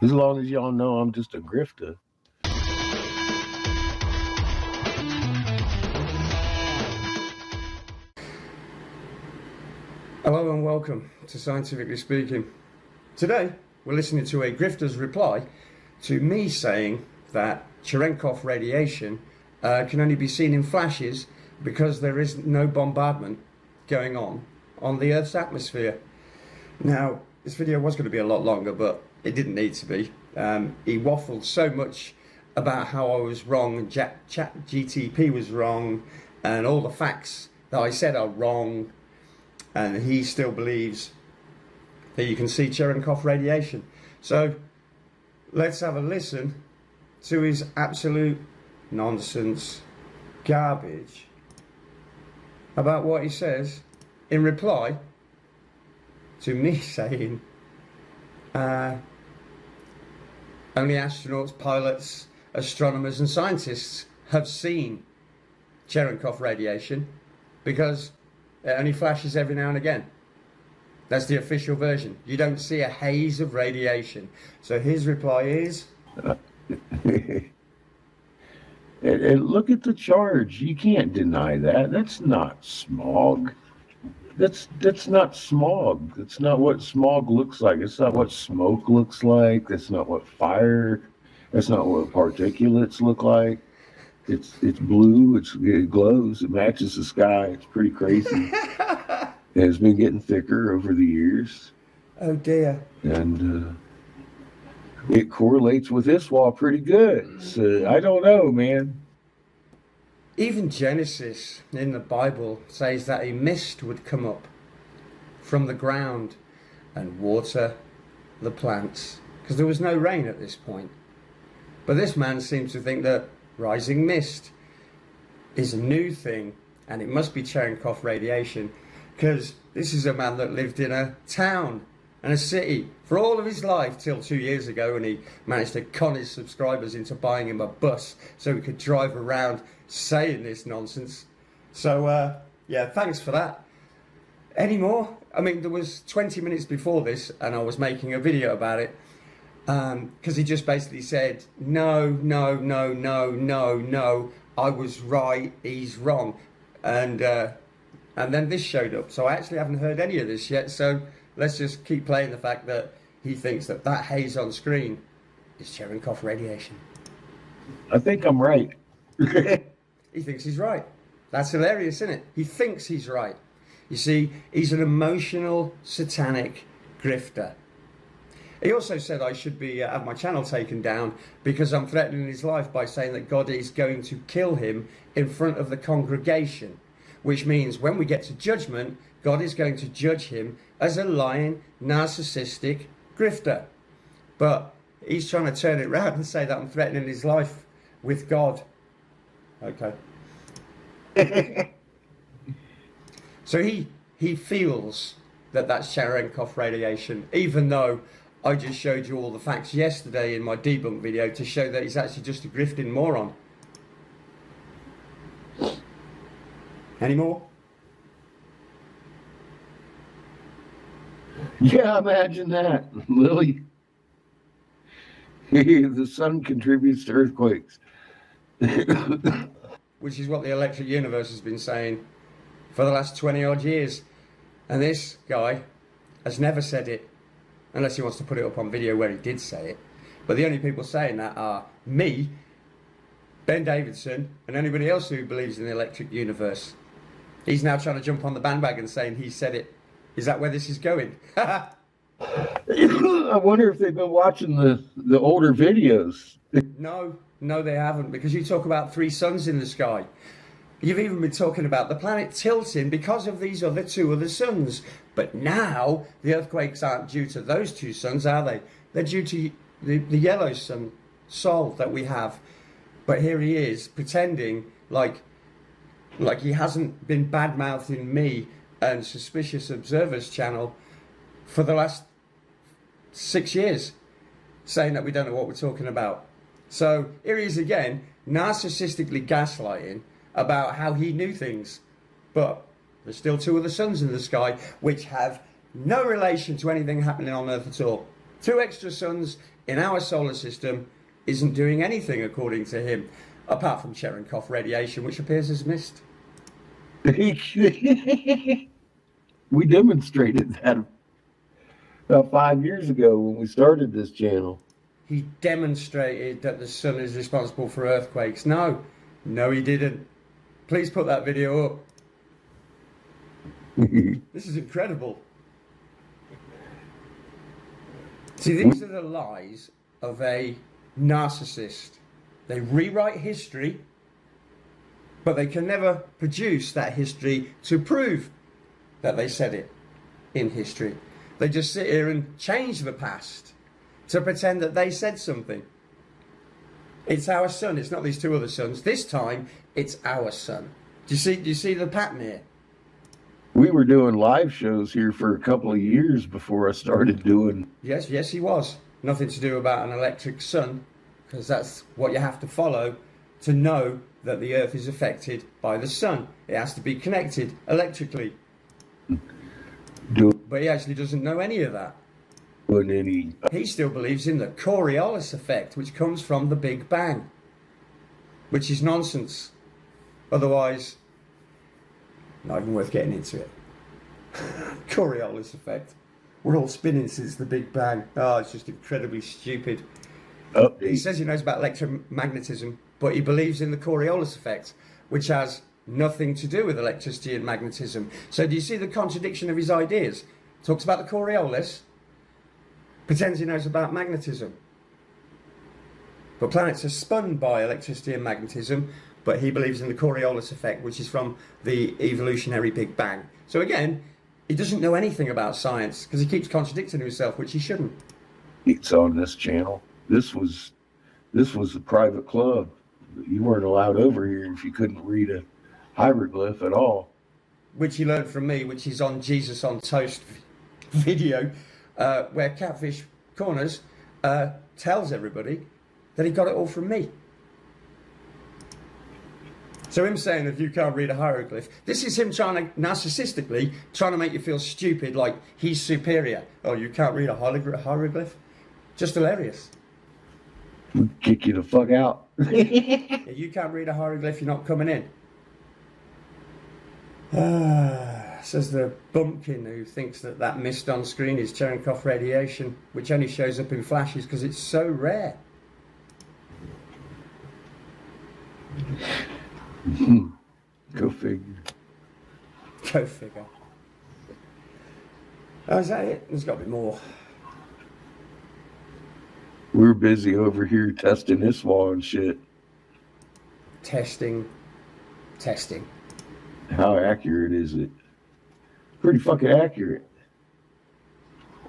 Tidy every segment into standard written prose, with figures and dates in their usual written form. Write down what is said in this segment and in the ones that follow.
As long as y'all know I'm just a grifter. Hello and welcome to Scientifically Speaking. Today we're listening to a grifter's reply to me saying that Cherenkov radiation can only be seen in flashes because there is no bombardment going on the Earth's atmosphere. Now, this video was going to be a lot longer, but it didn't need to be. He waffled so much about how I was wrong and ChatGTP was wrong and all the facts that I said are wrong, and he still believes that you can see Cherenkov radiation. So let's have a listen to his absolute nonsense garbage about what he says in reply to me saying only astronauts, pilots, astronomers and scientists have seen Cherenkov radiation because it only flashes every now and again. That's the official version. You don't see a haze of radiation. So his reply is... And look at the charge. You can't deny that. That's not smog. That's not smog. That's not what smog looks like. It's not what smoke looks like. That's not what fire. That's not what particulates look like. It's blue. It glows. It matches the sky. It's pretty crazy. And it's been getting thicker over the years. Oh dear. And it correlates with this wall pretty good. So I don't know, man. Even Genesis in the Bible says that a mist would come up from the ground and water the plants, because there was no rain at this point. But this man seems to think that rising mist is a new thing, and it must be Cherenkov radiation, because this is a man that lived in a town and a city for all of his life till 2 years ago, when he managed to con his subscribers into buying him a bus so he could drive around saying this nonsense. So yeah, thanks for that. Any more? I mean, there was 20 minutes before this and I was making a video about it, because he just basically said no, I was right, he's wrong, and then this showed up. So I actually haven't heard any of this yet, so let's just keep playing the fact that he thinks that that haze on screen is Cherenkov radiation. I think I'm right. He thinks he's right. That's hilarious, isn't it? He thinks he's right. You see, he's an emotional, satanic grifter. He also said I should be have my channel taken down because I'm threatening his life by saying that God is going to kill him in front of the congregation, which means when we get to judgment, God is going to judge him as a lying, narcissistic grifter. But he's trying to turn it around and say that I'm threatening his life with God. Okay. So he feels that that's Cherenkov radiation, even though I just showed you all the facts yesterday in my debunk video to show that he's actually just a grifting moron. Any more? Yeah, imagine that, Lily. The sun contributes to earthquakes. Which is what the electric universe has been saying for the last 20 odd years. And this guy has never said it, unless he wants to put it up on video where he did say it. But the only people saying that are me, Ben Davidson, and anybody else who believes in the electric universe. He's now trying to jump on the bandwagon saying he said it. Is that where this is going? I wonder if they've been watching the older videos. No, they haven't, because you talk about 3 suns in the sky. You've even been talking about the planet tilting because of these other 2 other suns. But now the earthquakes aren't due to those 2 suns, are they? They're due to the yellow sun, Sol, that we have. But here he is pretending like he hasn't been bad-mouthing me and Suspicious Observers channel for the last 6 years, saying that we don't know what we're talking about. So here he is again, narcissistically gaslighting about how he knew things. But there's still 2 other suns in the sky which have no relation to anything happening on Earth at all. 2 extra suns in our solar system isn't doing anything, according to him, apart from Cherenkov radiation, which appears as mist. We demonstrated that about 5 years ago when we started this channel. He demonstrated that the sun is responsible for earthquakes. No, he didn't. Please put that video up. This is incredible. See, these are the lies of a narcissist. They rewrite history, but they can never produce that history to prove that they said it in history. They just sit here and change the past to pretend that they said something. It's our sun, it's not these 2 other suns. This time, it's our sun. Do you see the pattern here? We were doing live shows here for a couple of years before I started doing... Yes, he was. Nothing to do about an electric sun, because that's what you have to follow to know that the Earth is affected by the sun. It has to be connected electrically. But he actually doesn't know any of that. He still believes in the Coriolis effect, which comes from the Big Bang, which is nonsense. Otherwise, not even worth getting into it. Coriolis effect. We're all spinning since the Big Bang. Oh, it's just incredibly stupid. Update. He says he knows about electromagnetism, but he believes in the Coriolis effect, which has nothing to do with electricity and magnetism. So do you see the contradiction of his ideas? Talks about the Coriolis, pretends he knows about magnetism. But planets are spun by electricity and magnetism, but he believes in the Coriolis effect, which is from the evolutionary Big Bang. So again, he doesn't know anything about science because he keeps contradicting himself, which he shouldn't. It's on this channel. This was a private club. You weren't allowed over here if you couldn't read a hieroglyph at all. Which he learned from me, which is on Jesus on Toast video, where Catfish Corners tells everybody that he got it all from me. So him saying that you can't read a hieroglyph, this is him narcissistically trying to make you feel stupid, like he's superior. Oh, you can't read a hieroglyph? Just hilarious. We'll kick you the fuck out. Yeah, you can't read a hieroglyph, you're not coming in. Says the bumpkin who thinks that mist on screen is Cherenkov radiation, which only shows up in flashes because it's so rare. Go figure. Go figure. Oh, is that it? There's got to be more. We're busy over here testing this wall and shit. Testing. How accurate is it? Pretty fucking accurate.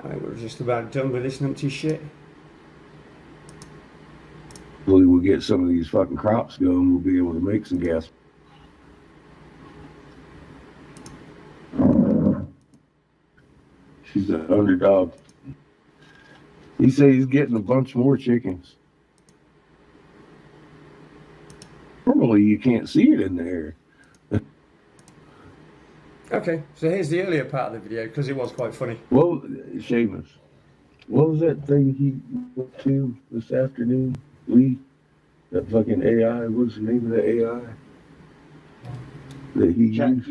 I think we're just about done with this numpty shit. Hopefully we'll get some of these fucking crops going. We'll be able to make some gas. She's an underdog. He said he's getting a bunch more chickens. Normally you can't see it in there. Okay, so here's the earlier part of the video because it was quite funny. Well, Seamus, what was that thing he went to this afternoon? That fucking AI, what's the name of the AI? That he used?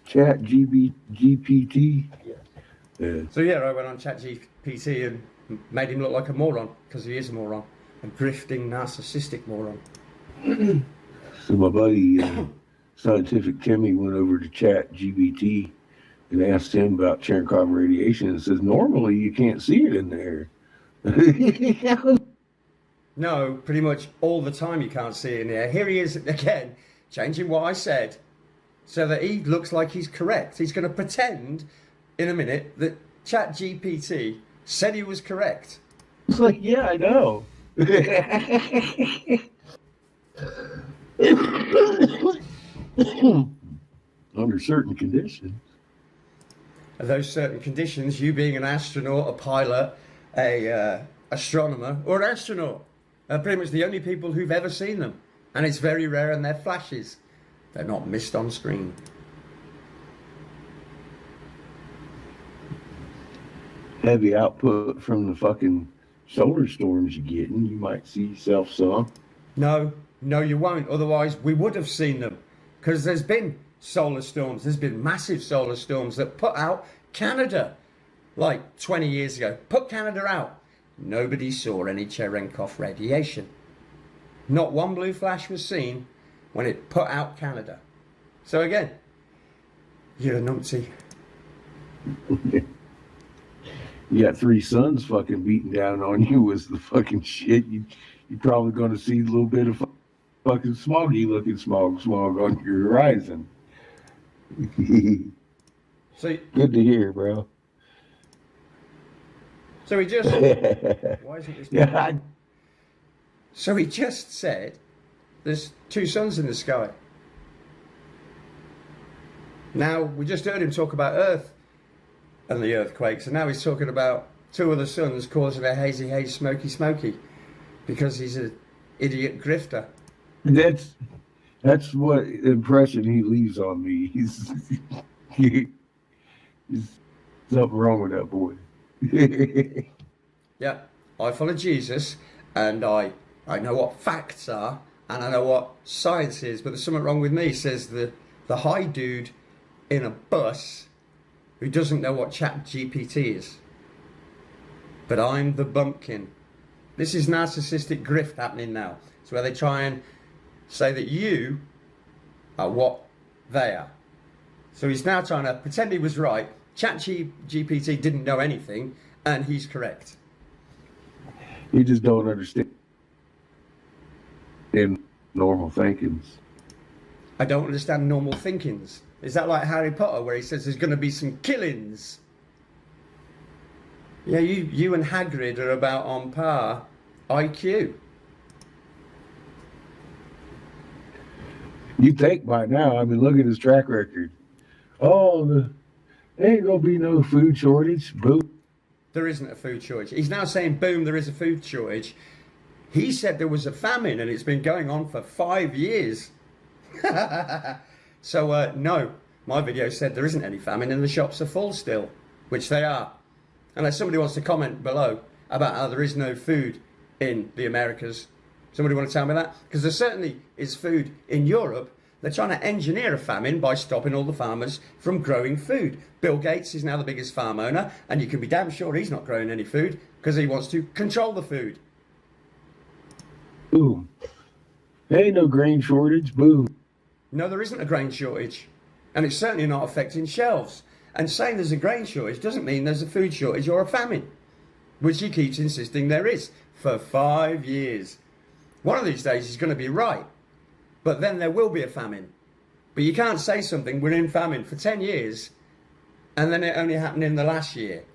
Chat GPT? Yeah. So yeah, I went on ChatGPT and made him look like a moron, because he is a moron. A grifting, narcissistic moron. So my buddy, Scientific Timmy, went over to Chat GPT and asked him about Cherenkov radiation and says, normally you can't see it in there. No, pretty much all the time you can't see it in there. Here he is again, changing what I said so that he looks like he's correct. He's going to pretend in a minute that ChatGPT said he was correct. It's like, yeah, I know. Under certain conditions. Those certain conditions, you being an astronaut, a pilot, a astronomer, or an astronaut, are pretty much the only people who've ever seen them. And it's very rare and they're flashes. They're not missed on screen. heavy output from the fucking solar storms you're getting, you might see yourself some. No, no, you won't. Otherwise, we would have seen them. Because there's been solar storms. There's been massive solar storms that put out Canada like 20 years ago. Put Canada out. Nobody saw any Cherenkov radiation. Not one blue flash was seen when it put out Canada. So again, you're a numpty. You got three suns fucking beating down on you was the fucking shit. You're probably going to see a little bit of fucking smoggy looking smog on your horizon. So good to hear, bro. So he just why isn't this? Yeah. So he just said there's two suns in the sky. Now we just heard him talk about Earth and the earthquakes, and now he's talking about two other suns causing a hazy haze, smoky, because he's an idiot grifter. That's what impression he leaves on me. He's something wrong with that boy. Yeah, I follow Jesus, and I know what facts are, and I know what science is, but there's something wrong with me, says the high dude in a bus who doesn't know what chat GPT is. But I'm the bumpkin. This is narcissistic grift happening now. It's where they try and say that you are what they are. So he's now trying to pretend he was right. ChatGPT didn't know anything, and he's correct. You just don't understand normal thinkings. I don't understand normal thinkings. Is that like Harry Potter, where he says there's going to be some killings? Yeah, you and Hagrid are about on par IQ. You think by now, I mean, look at his track record. Oh, there ain't gonna be no food shortage. Boom. There isn't a food shortage. He's now saying, boom, there is a food shortage. He said there was a famine, and it's been going on for 5 years. So, no, my video said there isn't any famine and the shops are full still, which they are. Unless somebody wants to comment below about how there is no food in the Americas. Somebody want to tell me that? Because there certainly is food in Europe. They're trying to engineer a famine by stopping all the farmers from growing food. Bill Gates is now the biggest farm owner, and you can be damn sure he's not growing any food because he wants to control the food. Boom. There ain't no grain shortage. Boom. No, there isn't a grain shortage, and it's certainly not affecting shelves. And saying there's a grain shortage doesn't mean there's a food shortage or a famine, which he keeps insisting there is for 5 years. One of these days he's going to be right, but then there will be a famine. But you can't say something, we're in famine for 10 years, and then it only happened in the last year.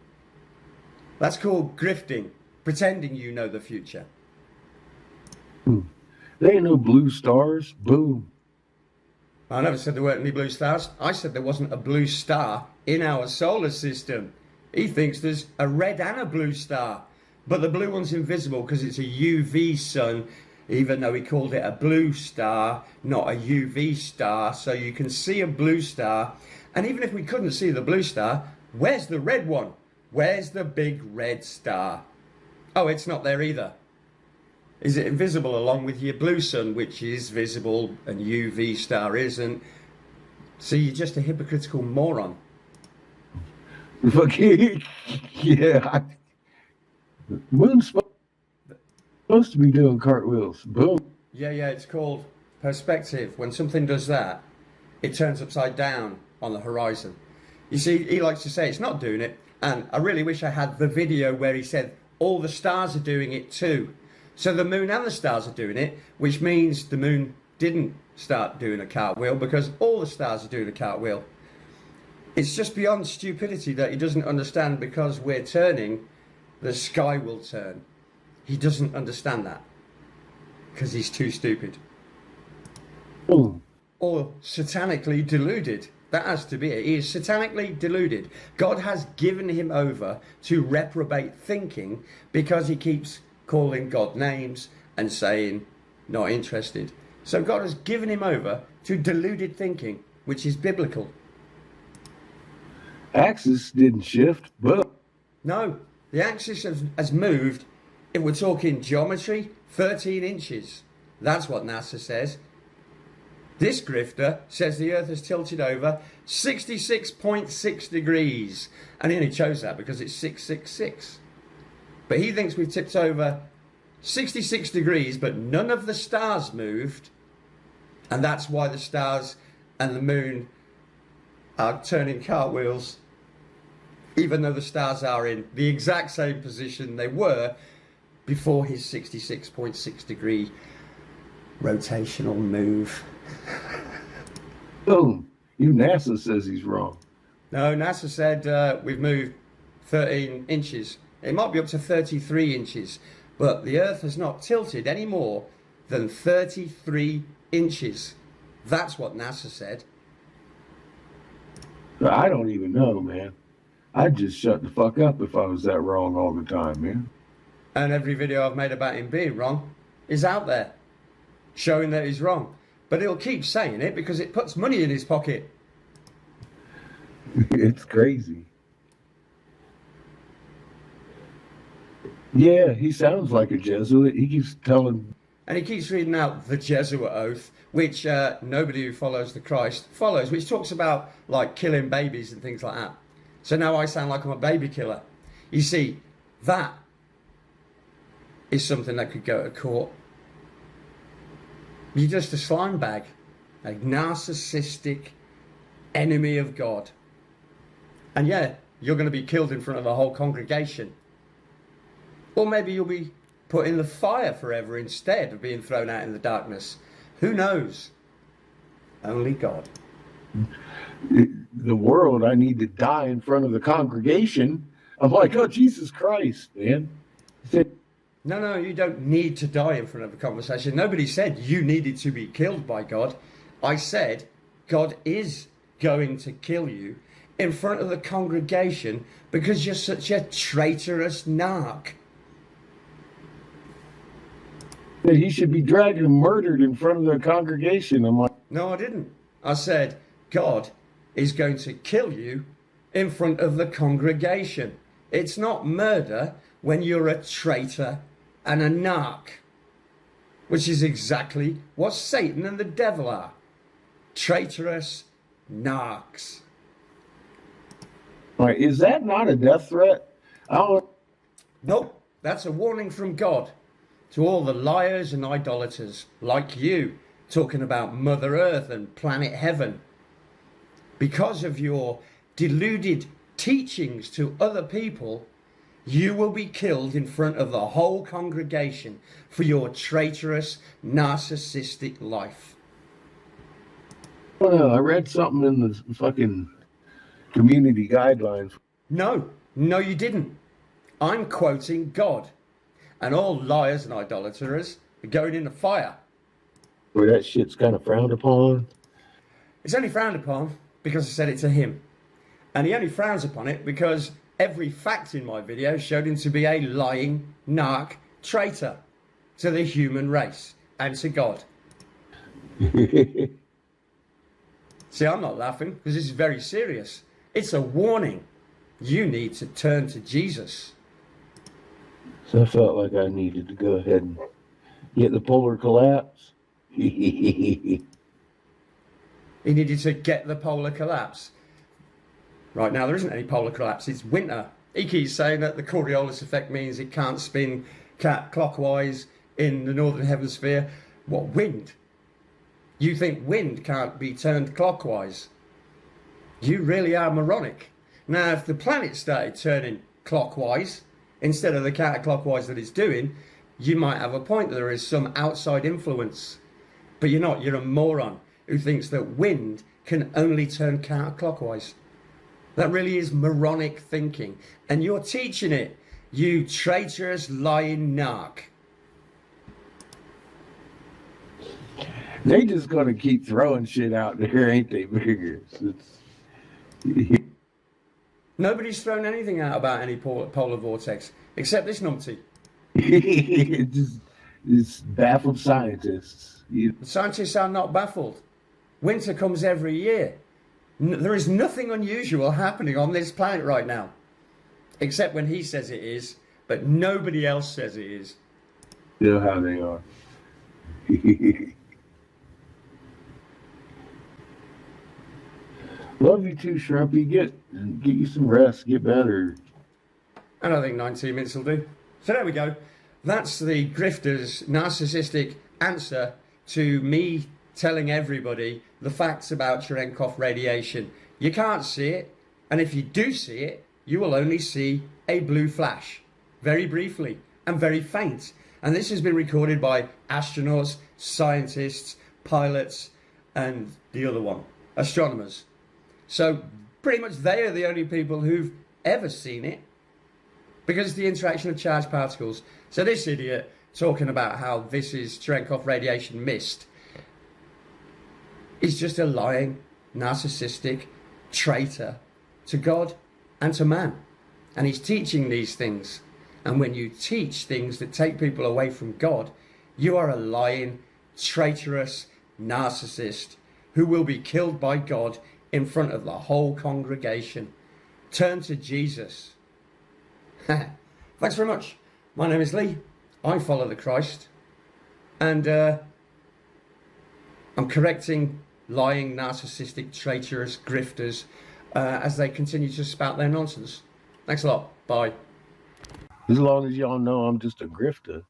That's called grifting, pretending you know the future. There ain't no blue stars. Boom. I never said there weren't any blue stars. I said there wasn't a blue star in our solar system. He thinks there's a red and a blue star, but the blue one's invisible because it's a UV sun, even though he called it a blue star, not a UV star. So you can see a blue star, and even if we couldn't see the blue star, where's the red one? Where's the big red star? Oh, it's not there either. Is it invisible along with your blue sun, which is visible, and UV star isn't? So you're just a hypocritical moron. Fucking yeah. Moon's supposed to be doing cartwheels. Boom. Yeah, it's called perspective. When something does that, it turns upside down on the horizon. You see, he likes to say it's not doing it, and I really wish I had the video where he said all the stars are doing it too. So the moon and the stars are doing it, which means the moon didn't start doing a cartwheel because all the stars are doing a cartwheel. It's just beyond stupidity that he doesn't understand because we're turning, the sky will turn. He doesn't understand that because he's too stupid. Boom. Or satanically deluded. That has to be it. He is satanically deluded. God has given him over to reprobate thinking because he keeps calling God names and saying not interested. So God has given him over to deluded thinking, which is biblical. Axis didn't shift. Boom. No, the axis has moved, if we're talking geometry, 13 inches. That's what NASA says. This grifter says the Earth is tilted over 66.6 degrees. And he only chose that because it's 666. But he thinks we've tipped over 66 degrees, but none of the stars moved. And that's why the stars and the moon are turning cartwheels, even though the stars are in the exact same position they were before his 66.6 degree rotational move. Boom. Even NASA says he's wrong. No, NASA said we've moved 13 inches. It might be up to 33 inches, but the Earth has not tilted any more than 33 inches. That's what NASA said. I don't even know, man. I'd just shut the fuck up if I was that wrong all the time, man. And every video I've made about him being wrong is out there, showing that he's wrong. But he'll keep saying it because it puts money in his pocket. It's crazy. Yeah, he sounds like a Jesuit. He keeps telling... And he keeps reading out the Jesuit oath, which nobody who follows the Christ follows, which talks about, like, killing babies and things like that. So now I sound like I'm a baby killer. You see, that is something that could go to court. You're just a slime bag, a narcissistic enemy of God. And yeah, you're going to be killed in front of a whole congregation. Or maybe you'll be put in the fire forever instead of being thrown out in the darkness. Who knows? Only God. The world, I need to die in front of the congregation. I'm like, oh, Jesus Christ, man. No, you don't need to die in front of a conversation. Nobody said you needed to be killed by God. I said God is going to kill you in front of the congregation because you're such a traitorous narc. That he should be dragged and murdered in front of the congregation. I'm like, No, I didn't. I said God is going to kill you in front of the congregation. It's not murder when you're a traitor and a narc, which is exactly what Satan and the devil are. Traitorous narcs. all right, is that not a death threat? Nope, that's a warning from God to all the liars and idolaters like you, talking about Mother Earth and planet Heaven. Because of your deluded teachings to other people, you will be killed in front of the whole congregation for your traitorous, narcissistic life. I read something in the fucking community guidelines. No, you didn't. I'm quoting God. And all liars and idolaters are going in the fire. Where that shit's kind of frowned upon. It's only frowned upon because I said it to him. And he only frowns upon it because every fact in my video showed him to be a lying, narc, traitor to the human race and to God. See, I'm not laughing because this is very serious. It's a warning. You need to turn to Jesus. So I felt like I needed to go ahead and get the polar collapse. He needed to get the polar collapse. Right now, there isn't any polar collapse. It's winter. He keeps saying that the Coriolis effect means it can't spin clockwise in the northern hemisphere. What, wind? You think wind can't be turned clockwise? You really are moronic. Now, if the planet started turning clockwise instead of the counterclockwise that it's doing, you might have a point that there is some outside influence. But you're not. You're a moron who thinks that wind can only turn counterclockwise. That really is moronic thinking. And you're teaching it, you traitorous, lying narc. They just gonna keep throwing shit out there, ain't they, Biggers? Nobody's thrown anything out about any polar vortex, except this numpty. It's baffled scientists. The scientists are not baffled. Winter comes every year. There is nothing unusual happening on this planet right now. except when he says it is, but nobody else says it is. You know how they are. Love you too, Shrumpy. Get you some rest. Get better. And I think 19 minutes will do. So there we go. That's the grifter's narcissistic answer to me telling everybody the facts about Cherenkov radiation. You can't see it, and if you do see it, you will only see a blue flash, very briefly and very faint. And this has been recorded by astronauts, scientists, pilots, and the other one, astronomers. So pretty much they are the only people who've ever seen it, because it's the interaction of charged particles. So this idiot talking about how this is Cherenkov radiation mist is just a lying, narcissistic traitor to God and to man. And he's teaching these things. And when you teach things that take people away from God, you are a lying, traitorous narcissist who will be killed by God in front of the whole congregation. Turn to Jesus. Thanks very much. My name is Lee. I follow the Christ. And I'm correcting lying, narcissistic, traitorous grifters as they continue to spout their nonsense. Thanks a lot. Bye. As long as y'all know I'm just a grifter.